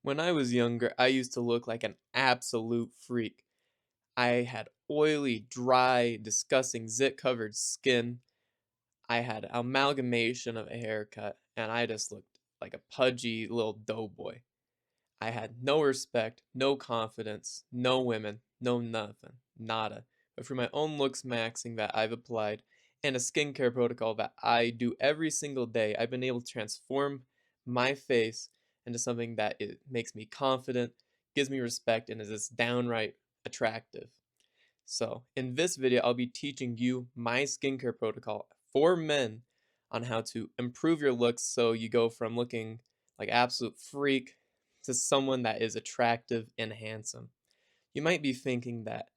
When I was younger, I used to look like an absolute freak. I had oily, dry, disgusting, zit-covered skin. I had amalgamation of a haircut, and I just looked like a pudgy little doughboy. I had no respect, no confidence, no women, no nothing, nada. But for my own looks maxing that I've applied and a skincare protocol that I do every single day, I've been able to transform my face into something that it makes me confident, gives me respect, and is just downright attractive. So, in this video, I'll be teaching you my skincare protocol for men on how to improve your looks so you go from looking like absolute freak to someone that is attractive and handsome. You might be thinking that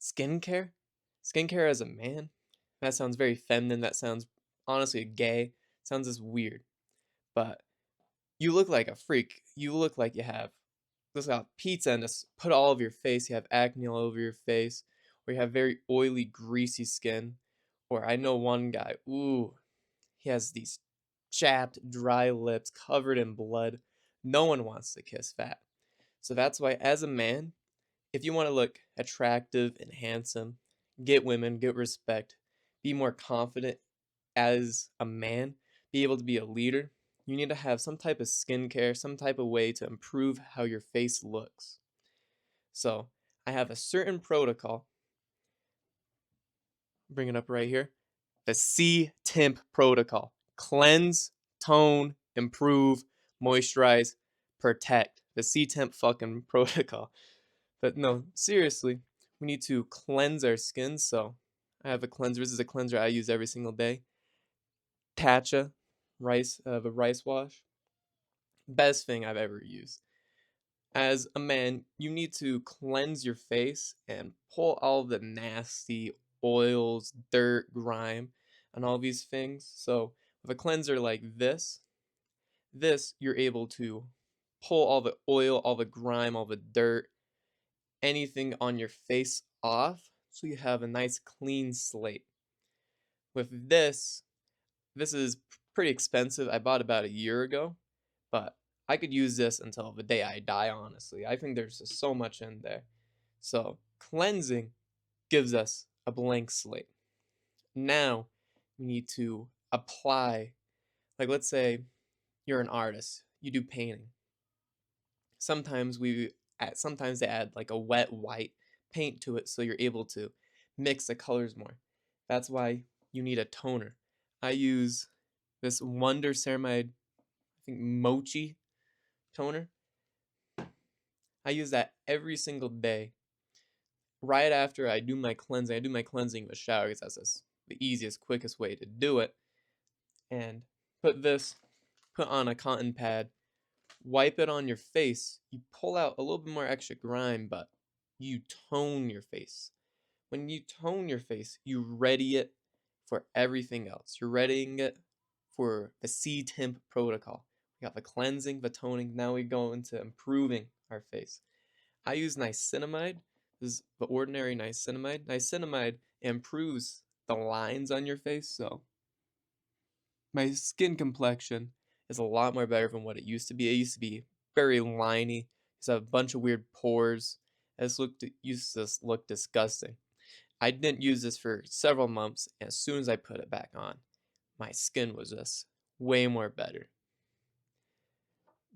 skincare? Skincare as a man? That sounds very feminine. That sounds honestly gay. Sounds just weird. But you look like a freak. You look like you have just got pizza and just put all over your face. You have acne all over your face, or you have very oily, greasy skin. Or I know one guy, ooh, he has these chapped, dry lips covered in blood. No one wants to kiss that. So that's why, as a man, if you want to look attractive and handsome, get women, get respect, be more confident as a man, be able to be a leader, you need to have some type of skincare, some type of way to improve how your face looks. So, I have a certain protocol, bring it up right here, the C-Temp protocol. Cleanse, tone, improve, moisturize, protect. The C-Temp fucking protocol. But no, seriously, we need to cleanse our skin. So I have a cleanser. This is a cleanser I use every single day. Tatcha, the rice wash. Best thing I've ever used. As a man, you need to cleanse your face and pull all the nasty oils, dirt, grime, and all these things. So with a cleanser like this you're able to pull all the oil, all the grime, all the dirt, anything on your face off so you have a nice clean slate. With this is pretty expensive. I bought about a year ago, but I could use this until the day I die, honestly. I think there's just so much in there. So, cleansing gives us a blank slate. Now, we need to apply, like let's say you're an artist, you do painting. Sometimes they add like a wet white paint to it so you're able to mix the colors more. That's why you need a toner. I use this Wonder Ceramide, I think Mochi toner. I use that every single day. Right after I do my cleansing, I do my cleansing in the shower because that's the easiest, quickest way to do it. And put on a cotton pad, wipe it on your face. You pull out a little bit more extra grime, but you tone your face. When you tone your face, you ready it for everything else. You're readying it for the C-Temp protocol. We got the cleansing, the toning. Now we go into improving our face. I use niacinamide. This is the ordinary niacinamide. Niacinamide improves the lines on your face, so my skin complexion is a lot more better than what it used to be. It used to be very liney. It used to have a bunch of weird pores. It used to look disgusting. I didn't use this for several months, and as soon as I put it back on, my skin was just way more better.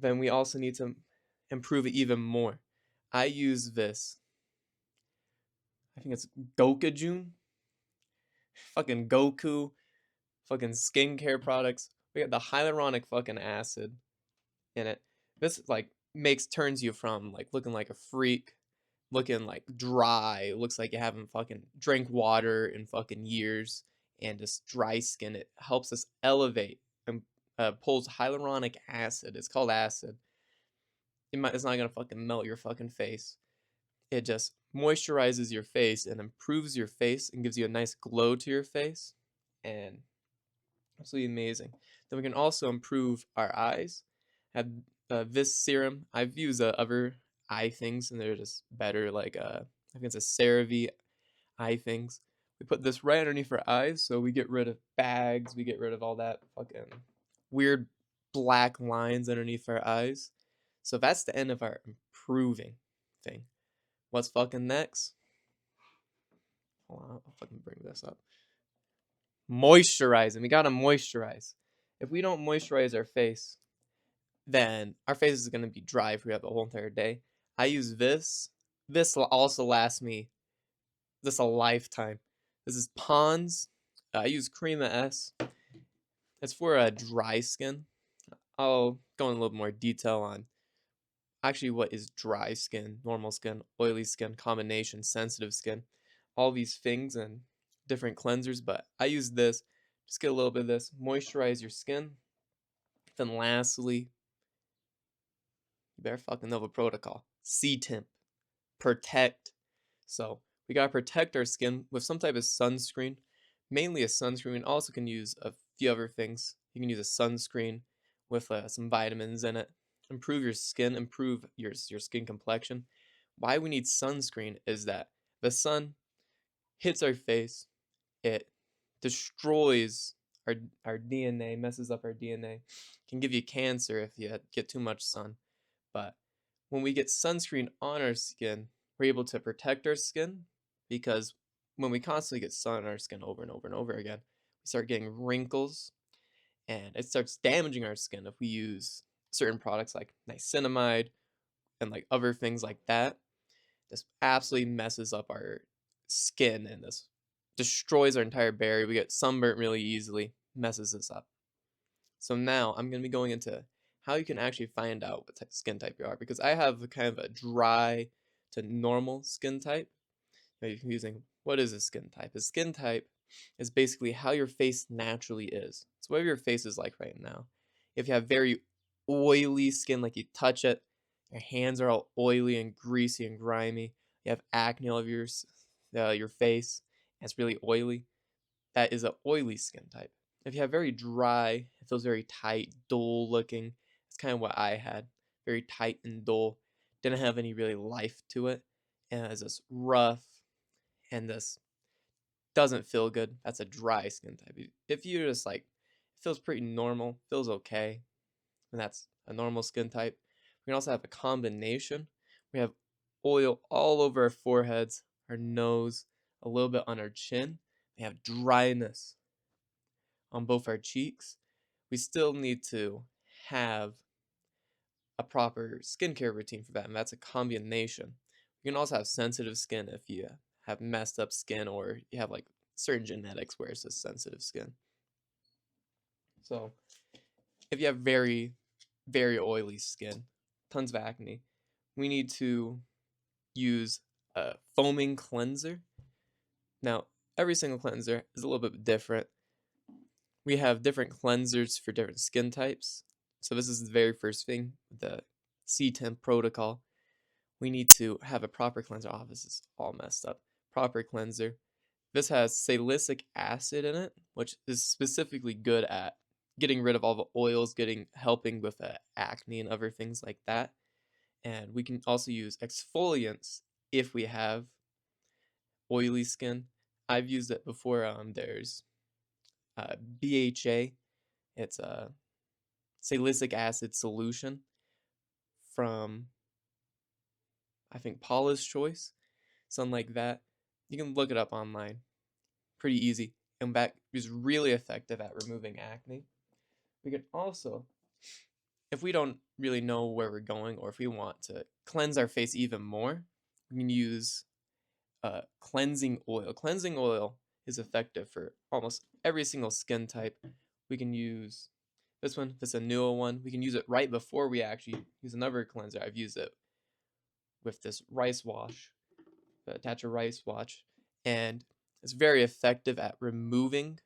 Then we also need to improve it even more. I use this, I think it's Gokajun, fucking Goku, fucking skincare products. We got the hyaluronic fucking acid in it. This like turns you from like looking like a freak, looking like dry, looks like you haven't fucking drank water in fucking years, and just dry skin. It helps us elevate and pulls hyaluronic acid. It's called acid. It's not gonna fucking melt your fucking face. It just moisturizes your face and improves your face and gives you a nice glow to your face, and absolutely amazing. Then we can also improve our eyes. Have this serum. I've used other eye things, and they're just better. Like I think it's a CeraVe eye things. We put this right underneath our eyes, so we get rid of bags. We get rid of all that fucking weird black lines underneath our eyes. So that's the end of our improving thing. What's fucking next? Hold on, I'll fucking bring this up. Moisturizing. We gotta moisturize. If we don't moisturize our face, then our face is gonna be dry for the whole entire day. I use this. This will also last me this a lifetime. This is Pond's. I use Crema S. It's for a dry skin. I'll go in a little more detail on actually what is dry skin, normal skin, oily skin, combination, sensitive skin, all these things and different cleansers. But I use this, just get a little bit of this, moisturize your skin. Then lastly, you better fucking know the protocol. C-Temp, protect. So we gotta protect our skin with some type of sunscreen, mainly a sunscreen. Also can use a few other things. You can use a sunscreen with some vitamins in it. Improve your skin, improve your skin complexion. Why we need sunscreen is that the sun hits our face, it destroys our DNA, messes up our DNA, can give you cancer if you get too much sun. But when we get sunscreen on our skin, we're able to protect our skin because when we constantly get sun on our skin over and over and over again, we start getting wrinkles and it starts damaging our skin if we use certain products like niacinamide and like other things like that. This absolutely messes up our skin and this destroys our entire barrier. We get sunburnt really easily, messes this up. So now I'm going to be going into how you can actually find out what skin type you are, because I have kind of a dry to normal skin type. You're confusing, what is a skin type? A skin type is basically how your face naturally is. It's whatever your face is like right now. If you have very oily skin, like you touch it, your hands are all oily and greasy and grimy, you have acne all over your face, and it's really oily, that is an oily skin type. If you have very dry, it feels very tight, dull looking. It's kind of what I had. Very tight and dull. Didn't have any really life to it. And it's this rough and this doesn't feel good. That's a dry skin type. If you're just like, it feels pretty normal, feels okay, and that's a normal skin type. We can also have a combination. We have oil all over our foreheads, our nose, a little bit on our chin. We have dryness on both our cheeks. We still need to have a proper skincare routine for that, and that's a combination. You can also have sensitive skin if you have messed up skin or you have like certain genetics where it's just sensitive skin. So if you have very, very oily skin, tons of acne, we need to use a foaming cleanser. Now, every single cleanser is a little bit different. We have different cleansers for different skin types. So this is the very first thing, the C-Temp protocol. We need to have a proper cleanser. Oh, this is all messed up. Proper cleanser. This has salicylic acid in it, which is specifically good at getting rid of all the oils, helping with acne and other things like that. And we can also use exfoliants if we have oily skin. I've used it before. There's BHA. It's a salicylic acid solution from, I think, Paula's Choice, something like that. You can look it up online. Pretty easy. And that is really effective at removing acne. We can also, if we don't really know where we're going or if we want to cleanse our face even more, we can use cleansing oil. Cleansing oil is effective for almost every single skin type. We can use this one, if it's a newer one. We can use it right before we actually use another cleanser. I've used it with this rice wash, the Tatcha rice wash, and it's very effective at removing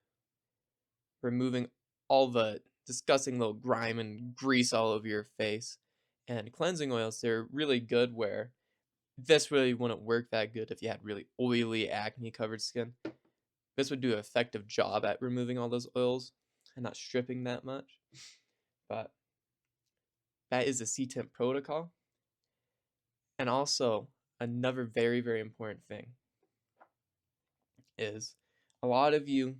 all the disgusting little grime and grease all over your face. And cleansing oils, they're really good where this really wouldn't work that good if you had really oily acne covered skin. This would do an effective job at removing all those oils and not stripping that much. But that is the C-Temp protocol. And also, another very, very important thing is a lot of you,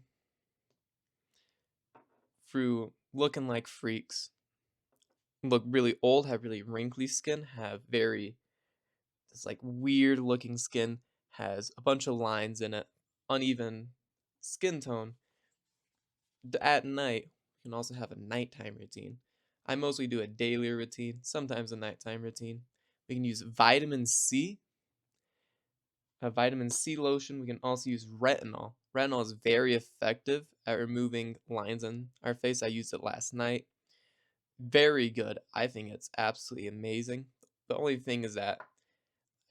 through looking like freaks, look really old, have really wrinkly skin, have very this like weird looking skin, has a bunch of lines in it, uneven skin tone. At night, you can also have a nighttime routine. I mostly do a daily routine, sometimes a nighttime routine. We can use vitamin C, a vitamin C lotion. We can also use retinol. Retinol is very effective at removing lines on our face. I used it last night. Very good. I think it's absolutely amazing. The only thing is that,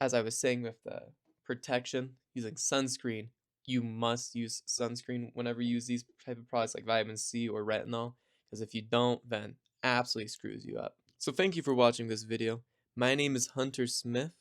as I was saying with the protection, using sunscreen, you must use sunscreen whenever you use these type of products like vitamin C or retinol, because if you don't, then absolutely screws you up. So thank you for watching this video. My name is Hunter Smith,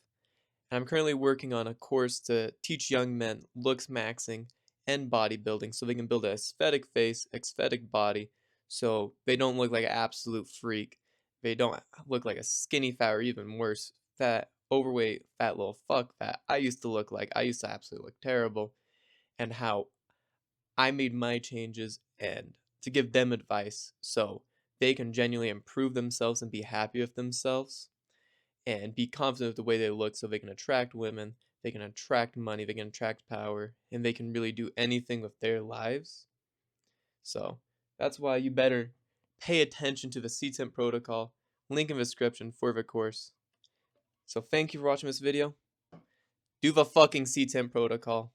and I'm currently working on a course to teach young men looks maxing and bodybuilding so they can build an aesthetic face, aesthetic body, so they don't look like an absolute freak. They don't look like a skinny fat or even worse, fat, overweight, fat little fuck that I used to look like. I used to absolutely look terrible, and how I made my changes and to give them advice so they can genuinely improve themselves and be happy with themselves and be confident with the way they look so they can attract women, they can attract money, they can attract power, and they can really do anything with their lives. So that's why you better pay attention to the CTEMP protocol. Link in the description for the course. So thank you for watching this video. Do the fucking CTEMP protocol.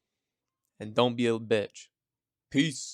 And don't be a bitch. Peace.